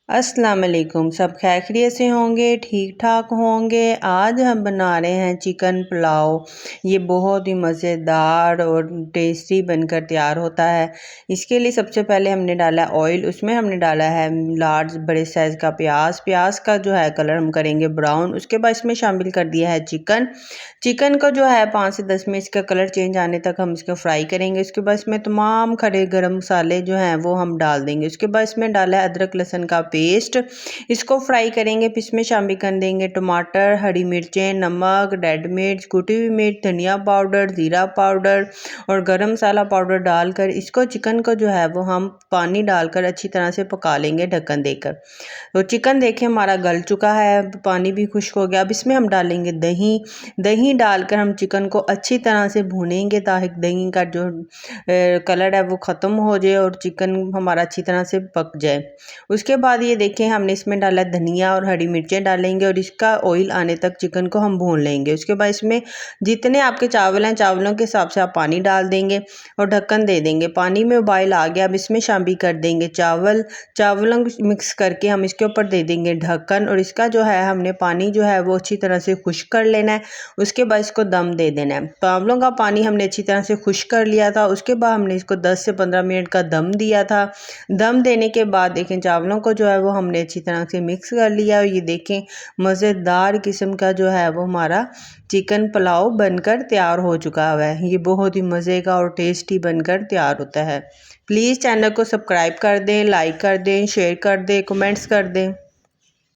अस्सलाम वालेकुम। सब खैरियत से होंगे, ठीक ठाक होंगे। आज हम बना रहे हैं चिकन पुलाव। ये बहुत ही मज़ेदार और टेस्टी बनकर तैयार होता है। इसके लिए सबसे पहले हमने डाला है ऑयल, उसमें हमने डाला है लार्ज बड़े साइज़ का प्याज। प्याज का जो है कलर हम करेंगे ब्राउन। उसके बाद इसमें शामिल कर दिया है चिकन। चिकन को जो है 5 से 10 मिनट इसका कलर चेंज आने तक हम इसको फ्राई करेंगे। उसके बाद इसमें तमाम खड़े गरम मसाले जो हैं वो हम डाल देंगे। उसके बाद इसमें डाला है अदरक लहसुन का पेस्ट, इसको फ्राई करेंगे। फिर इसमें शामिल कर देंगे टमाटर, हरी मिर्चें, नमक, रेड मिर्च, कुटी हुई मिर्च, धनिया पाउडर, ज़ीरा पाउडर और गरम मसाला पाउडर डालकर इसको चिकन को जो है वो हम पानी डालकर अच्छी तरह से पका लेंगे ढक्कन देकर। तो चिकन देखें हमारा गल चुका है, पानी भी खुश्क हो गया। अब इसमें हम डालेंगे दही। दही डालकर हम चिकन को अच्छी तरह से भूनेंगे ताकि दही का जो कलर है वो ख़त्म हो जाए और चिकन हमारा अच्छी तरह से पक जाए। उसके बाद ये देखें हमने इसमें डाला धनिया और हरी मिर्चें डालेंगे और इसका ऑयल आने तक चिकन को हम भून लेंगे। उसके बाद इसमें जितने आपके चावल हैं चावलों के हिसाब से आप पानी डाल देंगे और ढक्कन दे देंगे। पानी में उबाल आ गया, अब इसमें शामिल कर देंगे चावलों मिक्स करके हम इसके ऊपर दे देंगे ढक्कन और इसका जो है हमने पानी जो है वो अच्छी तरह से खुश्क कर लेना है। उसके बाद इसको दम दे देना है। चावलों का पानी हमने अच्छी तरह से खुश्क कर लिया था। उसके बाद हमने इसको 10 से 15 मिनट का दम दिया था। दम देने के बाद देखें चावलों को जो है वो हमने अच्छी तरह से मिक्स कर लिया और ये देखें मज़ेदार किस्म का जो है वो हमारा चिकन पुलाव बनकर तैयार हो चुका हुआ है। ये बहुत ही मज़े का और टेस्टी बनकर तैयार होता है। प्लीज़ चैनल को सब्सक्राइब कर दें, लाइक कर दें, शेयर कर दें, कमेंट्स कर दें।